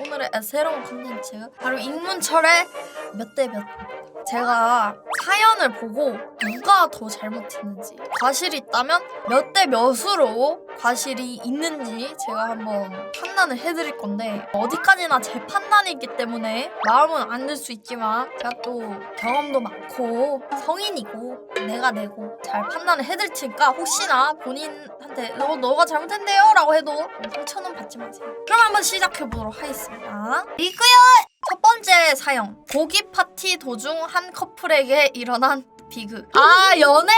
오늘의 새로운 콘텐츠 바로 익문철의 몇 대 몇. 제가 사연을 보고 누가 더 잘못했는지, 과실이 있다면 몇 대 몇으로 과실이 있는지 제가 한번 판단을 해드릴 건데, 어디까지나 제 판단이기 때문에 마음은 안 들 수 있지만 제가 또 경험도 많고 성인이고 내가 내고 잘 판단을 해드릴 테니까 혹시나 본인한테 너가 잘못했네요 라고 해도 상처는 받지 마세요. 그럼 한번 시작해보도록 하겠습니다. 이끄요! 첫 번째 사연. 고기 파티 도중 한 커플에게 일어난 비극. 연애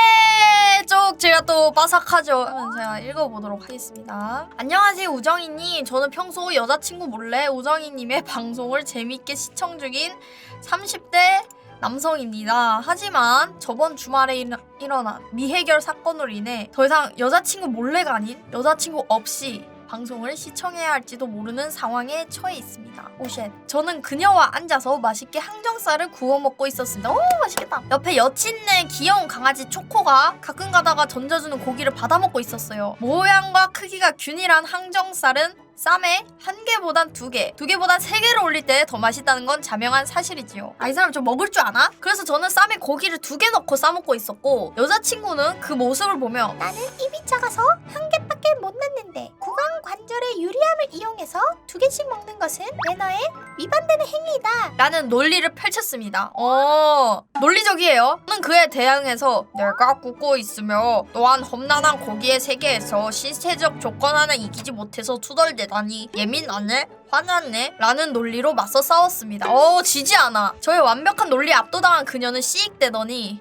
쪽 제가 또 빠삭하죠. 그러면 제가 읽어보도록 하겠습니다. 안녕하세요 우정이님. 저는 평소 여자친구 몰래 우정이님의 방송을 재밌게 시청 중인 30대 남성입니다. 하지만 저번 주말에 일어난 미해결 사건으로 인해 더 이상 여자친구 몰래가 아닌 여자친구 없이 방송을 시청해야 할지도 모르는 상황에 처해 있습니다. 오쉣. 저는 그녀와 앉아서 맛있게 항정살을 구워 먹고 있었습니다. 오, 맛있겠다. 옆에 여친네 귀여운 강아지 초코가 가끔 가다가 던져주는 고기를 받아먹고 있었어요. 모양과 크기가 균일한 항정살은 쌈에 한 개보단 두 개, 두 개보단 세 개를 올릴 때 더 맛있다는 건 자명한 사실이지요. 이 사람 좀 먹을 줄 아나? 그래서 저는 쌈에 고기를 두 개 넣고 싸먹고 있었고, 여자친구는 그 모습을 보며 나는 입이 작아서 한 개밖에 못 넣는데 구강 관절의 유리함을 이용해서 두 개씩 먹는 것은 매너에 위반되는 행위이다 라는 논리를 펼쳤습니다. 논리적이에요. 저는 그에 대항해서 내가 굽고 있으며 또한 험난한 고기의 세계에서 신체적 조건 하나 이기지 못해서 투덜대다니 예민하네? 화났네? 라는 논리로 맞서 싸웠습니다. 지지 않아. 저의 완벽한 논리에 압도당한 그녀는 씩대더니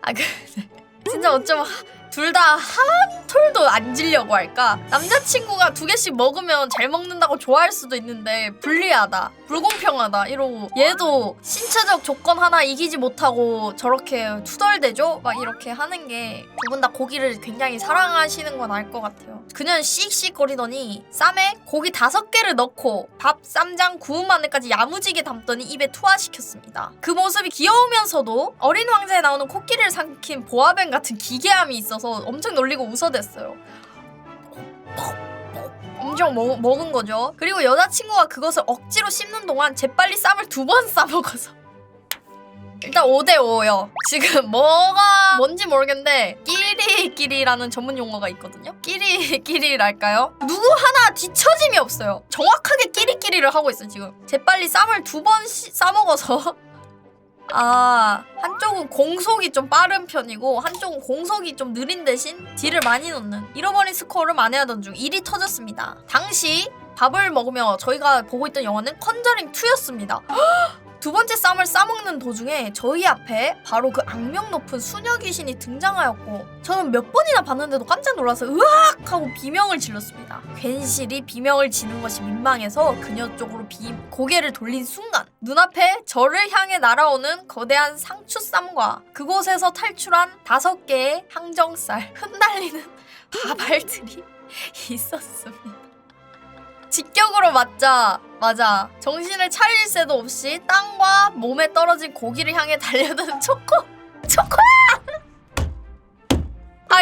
진짜 어쩜 둘 다 한 톨도 안 지려고 할까? 남자친구가 두 개씩 먹으면 잘 먹는다고 좋아할 수도 있는데 불리하다, 불공평하다 이러고, 얘도 신체적 조건 하나 이기지 못하고 저렇게 투덜대죠? 막 이렇게 하는 게, 두 분 다 고기를 굉장히 사랑하시는 건 알 것 같아요. 그녀는 씩씩거리더니 쌈에 고기 5개를 넣고 밥, 쌈장, 구운 마늘까지 야무지게 담더니 입에 투하시켰습니다. 그 모습이 귀여우면서도 어린 왕자에 나오는 코끼리를 삼킨 보아뱀 같은 기괴함이 있어서 엄청 놀리고 웃어댔어요. 엄청 먹은 거죠. 그리고 여자친구가 그것을 억지로 씹는 동안 재빨리 쌈을 2번 싸먹어서 일단 5대5요. 지금 뭐가 뭔지 모르겠는데 끼리끼리라는 전문 용어가 있거든요. 끼리끼리랄까요? 누구 하나 뒤처짐이 없어요. 정확하게 끼리끼리를 하고 있어요 지금. 재빨리 쌈을 2번 싸먹어서 한쪽은 공속이 좀 빠른 편이고 한쪽은 공속이 좀 느린 대신 딜을 많이 넣는, 잃어버린 스코어를 만회하던 중 일이 터졌습니다. 당시 밥을 먹으며 저희가 보고 있던 영화는 컨저링 2였습니다. 두 번째 쌈을 싸먹는 도중에 저희 앞에 바로 그 악명 높은 수녀 귀신이 등장하였고, 저는 몇 번이나 봤는데도 깜짝 놀라서 으악! 하고 비명을 질렀습니다. 괜시리 비명을 지는 것이 민망해서 그녀 쪽으로 고개를 돌린 순간 눈앞에 저를 향해 날아오는 거대한 상추쌈과 그곳에서 탈출한 5개의 항정살, 흩날리는 밥알들이 있었습니다. 직격으로 맞아 정신을 차릴 새도 없이 땅과 몸에 떨어진 고기를 향해 달려드는 초코야!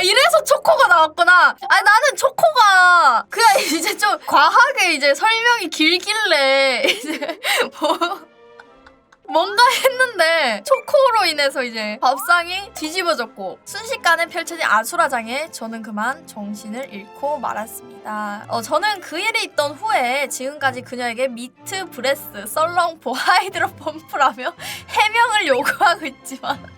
이래서 초코가 나왔구나. 나는 초코가 그냥 이제 좀 과하게 이제 설명이 길길래 이제 뭔가 했는데 초코로 인해서 이제 밥상이 뒤집어졌고 순식간에 펼쳐진 아수라장에 저는 그만 정신을 잃고 말았습니다. 저는 그 일이 있던 후에 지금까지 그녀에게 미트 브레스, 썰렁포, 하이드로 펌프라며 해명을 요구하고 있지만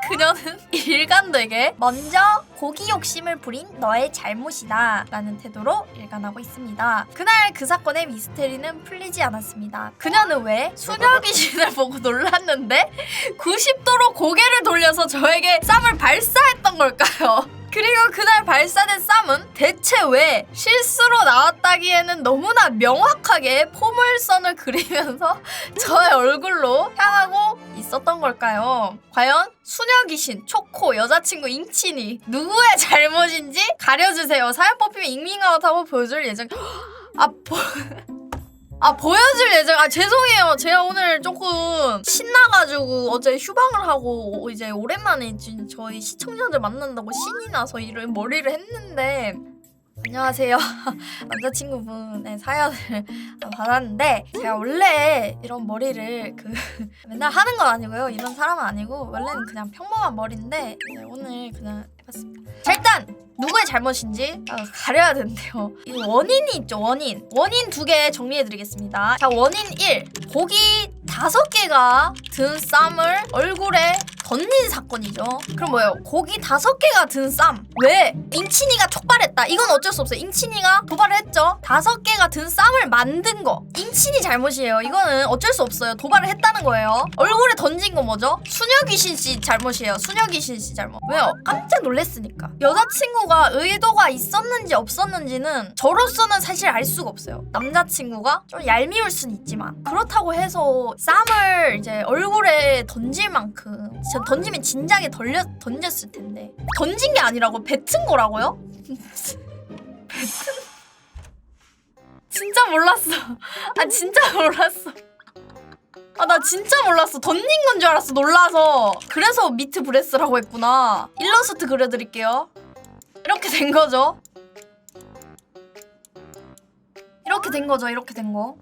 그녀는 일관되게 먼저 고기 욕심을 부린 너의 잘못이다 라는 태도로 일관하고 있습니다. 그날 그 사건의 미스테리는 풀리지 않았습니다. 그녀는 왜 수녀 귀신을 보고 놀랐는데 90도로 고개를 돌려서 저에게 쌈을 발사했던 걸까요? 그리고 그날 발사된 쌈은 대체 왜 실수로 나왔다기에는 너무나 명확하게 포물선을 그리면서 저의 얼굴로 향하고 있었던 걸까요? 과연 수녀 귀신, 초코, 여자친구 잉친이 누구의 잘못인지 가려주세요. 사연 뽑히면 익밍아웃하고 보여줄 예정. 보여줄 예정. 죄송해요. 제가 오늘 조금 신나가지고 어제 휴방을 하고 이제 오랜만에 저희 시청자들 만난다고 신이 나서 머리를 했는데 안녕하세요. 남자친구분의 사연을 받았는데 제가 원래 이런 머리를 맨날 하는 건 아니고요. 이런 사람은 아니고 원래는 그냥 평범한 머리인데 오늘 그냥 해봤습니다. 자, 일단 누구의 잘못인지 가려야 되는데요. 이 원인이 있죠. 원인 2개 정리해드리겠습니다. 자, 원인 1. 고기 5개가 든 쌈을 얼굴에 던진 사건이죠. 그럼 뭐예요? 고기 5개가 든 쌈. 왜? 잉친이가 촉발했다. 이건 어쩔 수 없어요. 잉친이가 도발을 했죠. 5개가 든 쌈을 만든 거. 잉친이 잘못이에요. 이거는 어쩔 수 없어요. 도발을 했다는 거예요. 얼굴에 던진 거 뭐죠? 수녀귀신 씨 잘못이에요. 수녀귀신 씨 잘못. 왜요? 깜짝 놀랐으니까. 여자친구가 의도가 있었는지 없었는지는 저로서는 사실 알 수가 없어요. 남자친구가 좀 얄미울 순 있지만 그렇다고 해서 쌈을 이제 얼굴에 던질 만큼 던지면 진작에 던졌을 텐데 던진 게 아니라고 뱉은 거라고요? 진짜 몰랐어. 진짜 몰랐어. 나 진짜 몰랐어. 던진 건 줄 알았어. 놀라서. 그래서 미트 브레스라고 했구나. 일러스트 그려드릴게요. 이렇게 된 거죠. 이렇게 된 거죠. 이렇게 된 거.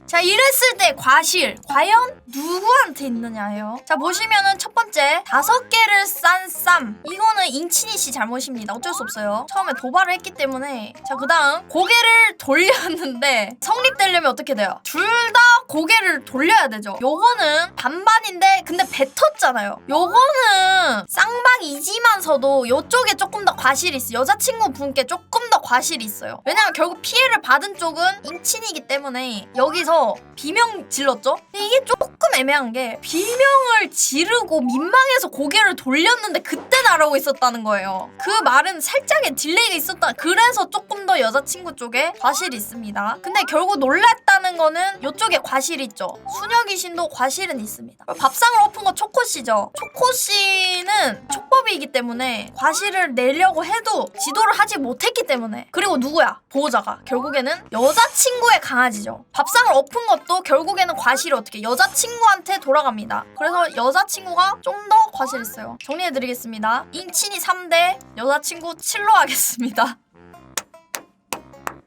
자, 이랬을 때 과실 과연 누구한테 있느냐예요. 자, 보시면은 첫 번째 5개를 싼 쌈. 이거는 잉친이 씨 잘못입니다. 어쩔 수 없어요. 처음에 도발을 했기 때문에. 자, 그 다음 고개를 돌렸는데 성립되려면 어떻게 돼요? 둘 다 고개를 돌려야 되죠. 요거는 반반인데 근데 뱉었잖아요. 요거는 쌍방이지만서도 요쪽에 조금 더 과실이 있어요. 여자친구 분께 조금 더 과실이 있어요. 왜냐면 결국 피해를 받은 쪽은 잉친이기 때문에 여기서 비명 질렀죠? 이게 조금 애매한 게 비명을 지르고 민망해서 고개를 돌렸는데 그때 나르고 있었다는 거예요. 그 말은 살짝의 딜레이가 있었다. 그래서 조금 더 여자친구 쪽에 과실이 있습니다. 근데 결국 놀랐다는 거는 이쪽에 과실이 있죠. 수녀귀신도 과실은 있습니다. 밥상을 엎은 거 초코씨죠. 초코씨는 촉법이기 때문에 과실을 내려고 해도 지도를 하지 못했기 때문에. 그리고 누구야? 보호자가. 결국에는 여자친구의 강아지죠. 밥상을 엎은 것도 결국에는 과실이 어떻게 여자친구한테 돌아갑니다. 그래서 여자친구가 좀 더 과실했어요. 정리해드리겠습니다. 잉친이 3대 여자친구 7로 하겠습니다.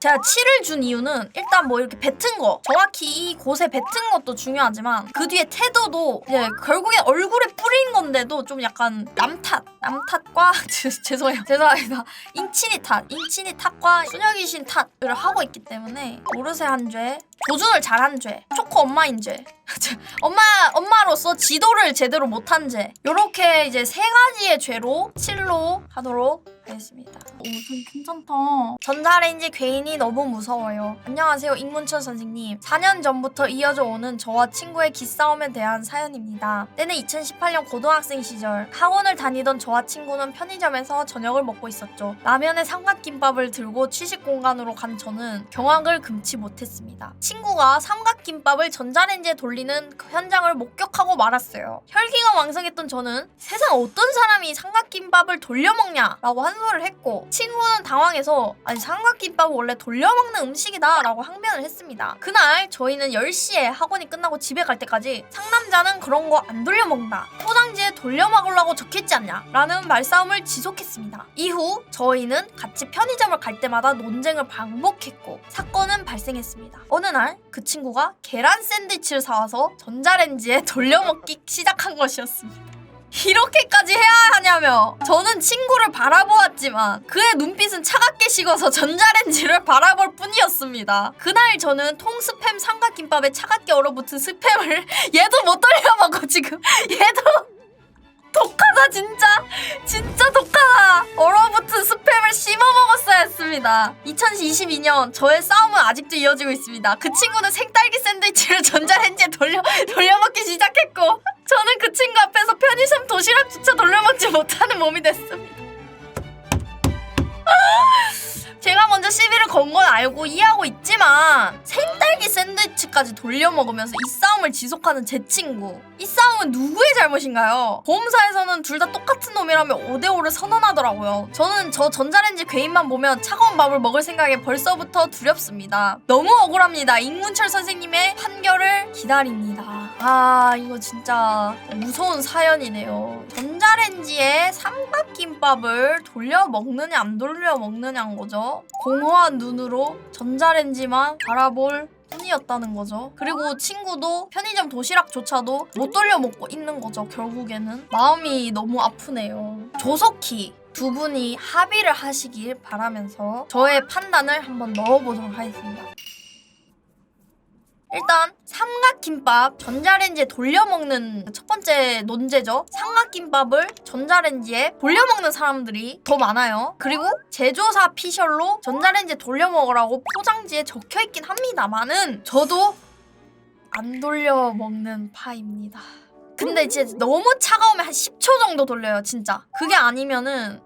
제가 7을 준 이유는 일단 뭐 이렇게 뱉은 거 정확히 이 곳에 뱉은 것도 중요하지만 그 뒤에 태도도 이제 결국에 얼굴에 뿌린 건데도 좀 약간 남탓과 죄송합니다. 잉친이 탓과 수녀귀신 탓을 하고 있기 때문에 노릇의 한 죄, 조준을 잘한 죄, 초코 엄마인 죄, 엄마로서 지도를 제대로 못한 죄, 요렇게 이제 3가지의 죄로 7로 하도록 하겠습니다. 오, 좀 괜찮다. 전자레인지 괜히 너무 무서워요. 안녕하세요, 익문철 선생님. 4년 전부터 이어져 오는 저와 친구의 기싸움에 대한 사연입니다. 때는 2018년 고등학생 시절 학원을 다니던 저와 친구는 편의점에서 저녁을 먹고 있었죠. 라면에 삼각김밥을 들고 취식 공간으로 간 저는 경악을 금치 못했습니다. 친구가 삼각김밥을 전자레인지에 돌리는 그 현장을 목격하고 말았어요. 혈기가 왕성했던 저는 세상 어떤 사람이 삼각김밥을 돌려먹냐 라고 한 소리를 했고, 친구는 당황해서 아니 삼각김밥은 원래 돌려먹는 음식이다 라고 항변을 했습니다. 그날 저희는 10시에 학원이 끝나고 집에 갈 때까지 상남자는 그런 거 안 돌려먹는다, 포장지에 돌려먹으려고 적혀있지 않냐 라는 말싸움을 지속했습니다. 이후 저희는 같이 편의점을 갈 때마다 논쟁을 반복했고 사건은 발생했습니다. 어느 날 그 친구가 계란 샌드위치를 사와서 전자레인지에 돌려먹기 시작한 것이었습니다. 이렇게까지 해야 하냐며. 저는 친구를 바라보았지만 그의 눈빛은 차갑게 식어서 전자레인지를 바라볼 뿐이었습니다. 그날 저는 통스팸 삼각김밥에 차갑게 얼어붙은 스팸을 얘도 못 돌려먹고 지금 얘도 독하다. 진짜 독하다. 얼어붙은 스팸을 씹어먹었어야 했습니다. 2022년 저의 싸움은 아직도 이어지고 있습니다. 그 친구는 생딸기 샌드위치를 전자레인지에 돌려먹기 시작했고 저는 그 친구 앞에서 편의점 도시락조차 돌려먹지 못하는 몸이 됐습니다. 제가 먼저 시비를 건 건 알고 이해하고 있지만 생딸기 샌드위치까지 돌려먹으면서 이 싸움을 지속하는 제 친구, 이 싸움은 누구의 잘못인가요? 보험사에서는 둘 다 똑같은 놈이라며 5대5를 선언하더라고요. 저는 저 전자레인지 괴인만 보면 차가운 밥을 먹을 생각에 벌써부터 두렵습니다. 너무 억울합니다. 익문철 선생님의 판결을 기다립니다. 아 이거 진짜 무서운 사연이네요. 전자레인지에 삼각김밥을 돌려 먹느냐 안 돌려 먹느냐인 거죠. 공허한 눈으로 전자레인지만 바라볼 뿐이었다는 거죠. 그리고 친구도 편의점 도시락조차도 못 돌려 먹고 있는 거죠. 결국에는 마음이 너무 아프네요. 조속히 두 분이 합의를 하시길 바라면서 저의 판단을 한번 넣어보도록 하겠습니다. 일단 삼각김밥 전자레인지에 돌려먹는 첫 번째 논제죠. 삼각김밥을 전자레인지에 돌려먹는 사람들이 더 많아요. 그리고 제조사 피셜로 전자레인지에 돌려먹으라고 포장지에 적혀있긴 합니다만은 저도 안 돌려먹는 파입니다. 근데 이제 너무 차가우면 한 10초 정도 돌려요. 진짜. 그게 아니면은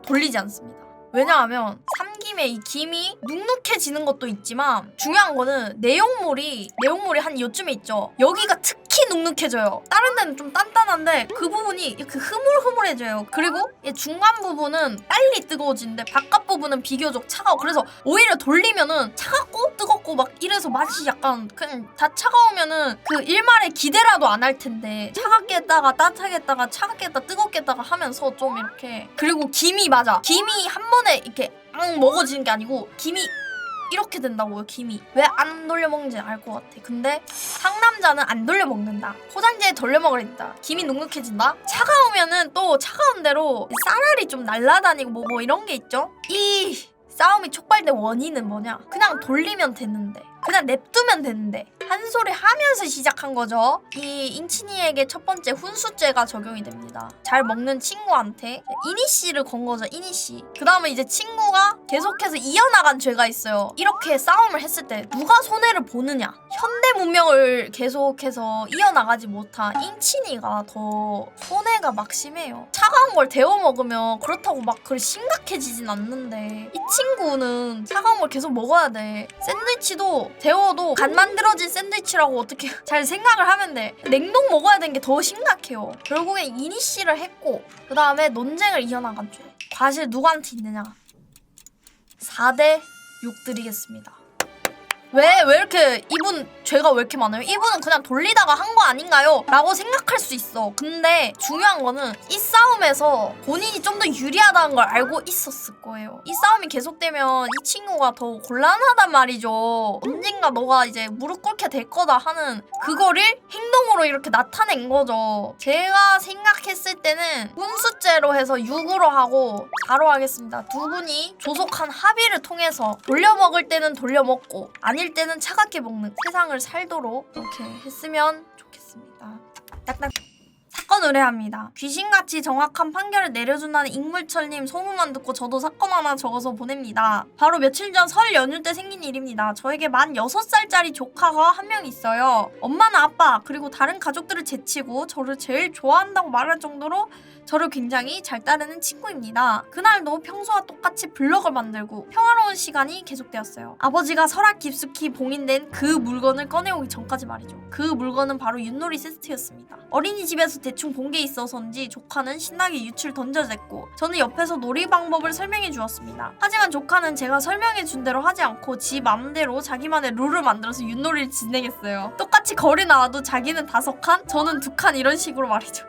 돌리지 않습니다. 왜냐하면 삼김에 이 김이 눅눅해지는 것도 있지만 중요한 거는 내용물이 한 요쯤에 있죠. 여기가 특히 눅눅해져요. 다른 데는 좀 단단한데 그 부분이 이렇게 흐물흐물해져요. 그리고 이 중간 부분은 빨리 뜨거워지는데 바깥 부분은 비교적 차가워. 그래서 오히려 돌리면은 차갑고 뜨겁고 막 이래서 맛이 약간 그냥 다 차가우면은 그 일말의 기대라도 안 할 텐데 차갑게 했다가 따뜻하게 했다가 차갑게 했다가 뜨겁게 했다가 하면서 좀 이렇게. 그리고 김이 맞아. 김이 한 번에 이렇게 먹어지는 게 아니고 김이 이렇게 된다고요. 김이 왜 안 돌려 먹는지 알 것 같아. 근데 상남자는 안 돌려 먹는다. 포장지에 돌려 먹으랬다. 김이 눅눅해진다. 차가우면은 또 차가운 대로 쌀알이 좀 날아다니고 뭐 이런 게 있죠. 이 싸움이 촉발된 원인은 뭐냐? 그냥 돌리면 되는데, 그냥 냅두면 되는데 한 소리 하면서 시작한 거죠. 이 인친이에게 첫 번째 훈수죄가 적용이 됩니다. 잘 먹는 친구한테 이니씨를 건 거죠. 이니씨. 그 다음에 이제 친구가 계속해서 이어나간 죄가 있어요. 이렇게 싸움을 했을 때 누가 손해를 보느냐. 현대 문명을 계속해서 이어나가지 못한 인친이가 더 손해가 막심해요. 차가운 걸 데워 먹으면 그렇다고 막 그리 심각해지진 않는데 이 친구는 차가운 걸 계속 먹어야 돼. 샌드위치도 데워도 간 만들어진 샌드위치라고 어떻게 잘 생각을 하면 돼. 냉동 먹어야 되는 게 더 심각해요. 결국엔 이니씨를 했고 그 다음에 논쟁을 이어나간 죄. 과실 누구한테 있느냐. 4대 6 드리겠습니다. 왜 이렇게 이분 죄가 왜 이렇게 많아요? 이분은 그냥 돌리다가 한 거 아닌가요? 라고 생각할 수 있어. 근데 중요한 거는 이 싸움에서 본인이 좀 더 유리하다는 걸 알고 있었을 거예요. 이 싸움이 계속되면 이 친구가 더 곤란하단 말이죠. 언젠가 너가 이제 무릎 꿇게 될 거다 하는 그거를 행동으로 이렇게 나타낸 거죠. 제가 생각했을 때는 훈수죄로 해서 6으로 하고 4로 하겠습니다. 두 분이 조속한 합의를 통해서 돌려 먹을 때는 돌려 먹고 아닐 때는 차갑게 먹는 세상을 살도록 이렇게 했으면 좋겠습니다. 딱딱. 사건 의뢰합니다. 귀신같이 정확한 판결을 내려준다는 익물철님 소문만 듣고 저도 사건 하나 적어서 보냅니다. 바로 며칠 전 설 연휴 때 생긴 일입니다. 저에게 만 6살짜리 조카가 한 명 있어요. 엄마나 아빠 그리고 다른 가족들을 제치고 저를 제일 좋아한다고 말할 정도로 저를 굉장히 잘 따르는 친구입니다. 그날도 평소와 똑같이 블럭을 만들고 평화로운 시간이 계속되었어요. 아버지가 설악 깊숙이 봉인된 그 물건을 꺼내오기 전까지 말이죠. 그 물건은 바로 윷놀이 세트였습니다. 어린이집에서 대충 본 게 있어서인지 조카는 신나게 윷을 던져댔고 저는 옆에서 놀이 방법을 설명해 주었습니다. 하지만 조카는 제가 설명해 준 대로 하지 않고 지 맘대로 자기만의 룰을 만들어서 윷놀이를 진행했어요. 똑같이 거리 나와도 자기는 5칸, 저는 2칸 이런 식으로 말이죠.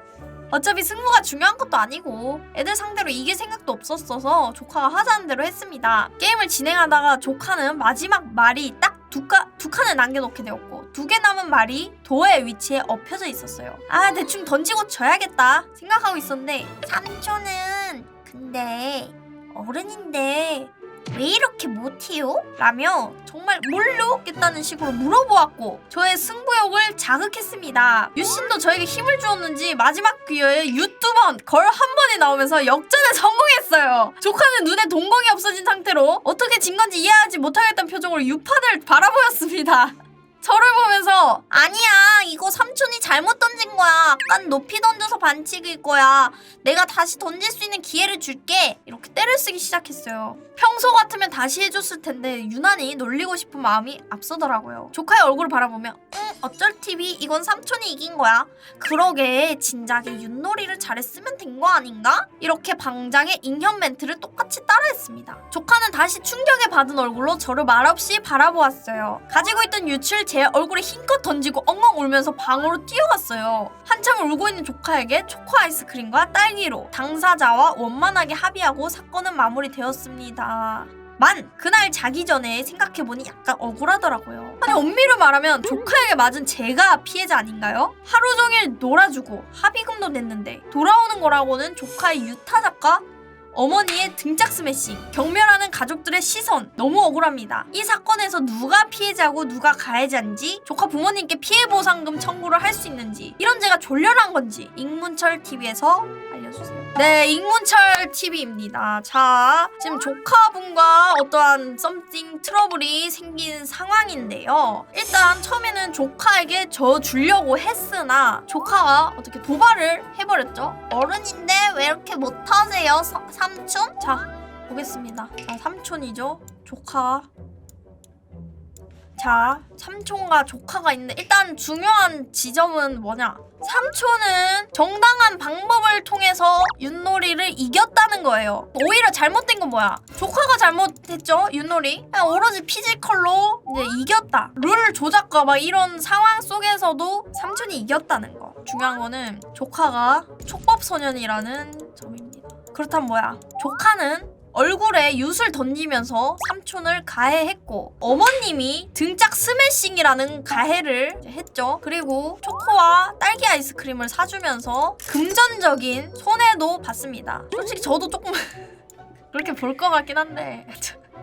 어차피 승부가 중요한 것도 아니고 애들 상대로 이길 생각도 없었어서 조카가 하자는 대로 했습니다. 게임을 진행하다가 조카는 마지막 말이 딱 두 칸을 남겨놓게 되었고 2개 남은 말이 도의 위치에 엎혀져 있었어요. 아 대충 던지고 져야겠다 생각하고 있었는데 삼촌은 근데 어른인데 왜 이렇게 못해요? 라며 정말 모르겠다는 식으로 물어보았고 저의 승부욕을 자극했습니다. 유신도 저에게 힘을 주었는지 마지막 기회에 윷 2번, 걸 1번이 나오면서 역전에 성공했어요. 조카는 눈에 동공이 없어진 상태로 어떻게 진 건지 이해하지 못하겠다는 표정으로 유파를 바라보였습니다. 저를 보면서 아니야 이거 삼촌이 잘못 던진 거야. 약간 높이 던져서 반칙일 거야. 내가 다시 던질 수 있는 기회를 줄게. 이렇게 떼를 쓰기 시작했어요. 평소 같으면 다시 해줬을 텐데 유난히 놀리고 싶은 마음이 앞서더라고요. 조카의 얼굴을 바라보며 어쩔 TV 이건 삼촌이 이긴 거야. 그러게 진작에 윷놀이를 잘했으면 된 거 아닌가? 이렇게 방장의 잉현 멘트를 똑같이 따라했습니다. 조카는 다시 충격에 받은 얼굴로 저를 말없이 바라보았어요. 가지고 있던 유치를 제 얼굴에 힘껏 던지고 엉엉 울면서 방으로 뛰어갔어요. 한참 울고 있는 조카에게 초코 아이스크림과 딸기로 당사자와 원만하게 합의하고 사건은 마무리되었습니다. 그날 자기 전에 생각해보니 약간 억울하더라고요. 아니 엄밀히 말하면 조카에게 맞은 제가 피해자 아닌가요? 하루 종일 놀아주고 합의금도 냈는데 돌아오는 거라고는 조카의 유타작과 어머니의 등짝 스매싱, 경멸하는 가족들의 시선 너무 억울합니다. 이 사건에서 누가 피해자고 누가 가해자인지, 조카 부모님께 피해보상금 청구를 할 수 있는지, 이런 제가 졸렬한 건지 익문철 TV에서 알려주세요. 네, 익문철 TV입니다. 자, 지금 조카분과 어떠한 썸띵 트러블이 생긴 상황인데요. 일단 처음에는 조카에게 저 주려고 했으나 조카가 어떻게 도발을 해버렸죠. 어른인데 왜 이렇게 못하세요, 삼촌? 자, 보겠습니다. 자, 삼촌이죠. 조카. 자, 삼촌과 조카가 있는데 일단 중요한 지점은 뭐냐? 삼촌은 정당한 방법을 통해서 윷놀이를 이겼다는 거예요. 오히려 잘못된 건 뭐야? 조카가 잘못했죠, 윷놀이. 그냥 오로지 피지컬로 이제 이겼다. 룰 조작과 막 이런 상황 속에서도 삼촌이 이겼다는 거. 중요한 거는 조카가 촉법소년이라는 점입니다. 그렇다면 뭐야? 조카는 얼굴에 윷을 던지면서 삼촌을 가해했고 어머님이 등짝 스매싱이라는 가해를 했죠. 그리고 초코와 딸기 아이스크림을 사주면서 금전적인 손해도 봤습니다. 솔직히 저도 조금 그렇게 볼 것 같긴 한데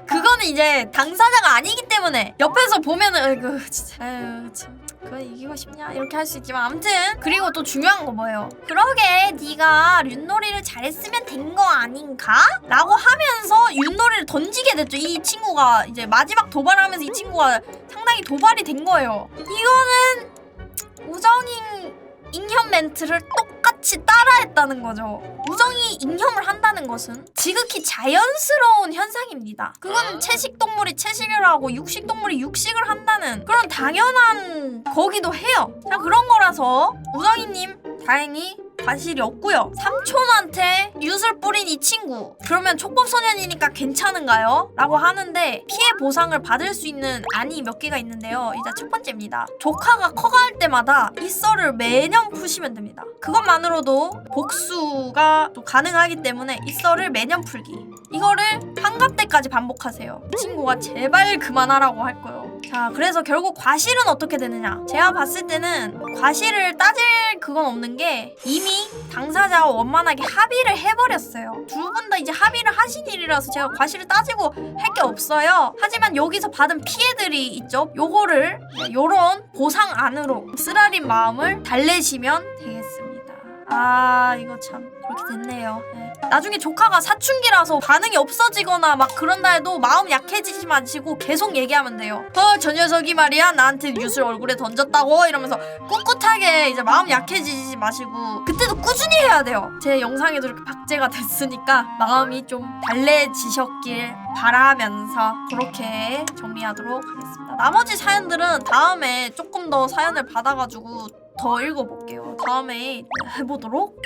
그거는 이제 당사자가 아니기 때문에 옆에서 보면은 아이고 진짜 아유 참 그건 이기고 싶냐 이렇게 할 수 있지만 아무튼 그리고 또 중요한 거 뭐예요? 그러게 네가 윷놀이를 잘했으면 된 거 아닌가? 라고 하면서 윷놀이를 던지게 됐죠. 이 친구가 이제 마지막 도발을 하면서 이 친구가 상당히 도발이 된 거예요. 이거는 우정이 잉현 멘트를 똑같이 따라했다는 거죠. 우정이 잉현을 한다는 것은 지극히 자연스러운 현상입니다. 그건 채식동물이 채식을 하고 육식동물이 육식을 한다는 그런 당연한 거기도 해요. 자, 그런 거라서 우정이님 다행히 과실이 없고요. 삼촌한테 윷을 뿌린 이 친구 그러면 촉법소년이니까 괜찮은가요? 라고 하는데 피해 보상을 받을 수 있는 안이 몇 개가 있는데요. 일단 첫 번째입니다. 조카가 커갈 때마다 이 썰을 매년 푸시면 됩니다. 그것만으로도 복수가 또 가능하기 때문에 이 썰을 매년 풀기. 이거를 환갑 때까지 반복하세요. 이 친구가 제발 그만하라고 할 거예요. 자, 그래서 결국 과실은 어떻게 되느냐? 제가 봤을 때는 과실을 따질 그건 없는 게 이미 당사자와 원만하게 합의를 해버렸어요. 두 분 다 이제 합의를 하신 일이라서 제가 과실을 따지고 할 게 없어요. 하지만 여기서 받은 피해들이 있죠. 요거를 요런 보상안으로 쓰라린 마음을 달래시면 되겠습니다. 아, 이거 참 그렇게 됐네요. 네. 나중에 조카가 사춘기라서 반응이 없어지거나 막 그런다 해도 마음 약해지지 마시고 계속 얘기하면 돼요. 저 녀석이 말이야 나한테 윷을 얼굴에 던졌다고 이러면서 꿋꿋하게 이제 마음 약해지지 마시고 그때도 꾸준히 해야 돼요. 제 영상에도 이렇게 박제가 됐으니까 마음이 좀 달래지셨길 바라면서 그렇게 정리하도록 하겠습니다. 나머지 사연들은 다음에 조금 더 사연을 받아가지고 더 읽어볼게요. 다음에 해보도록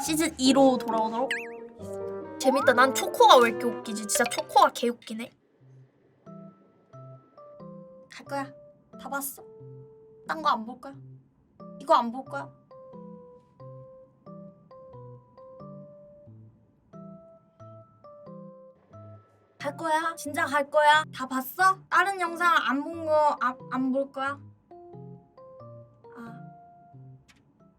시즌 2로 돌아오도록. 재밌다. 난 초코가 왜 이렇게 웃기지? 진짜 초코가 개 웃기네. 갈 거야. 다 봤어. 딴 거 안 볼 거야. 이거 안 볼 거야. 갈 거야. 진짜 갈 거야. 다 봤어? 다른 영상 안 본 거 안 볼 거야.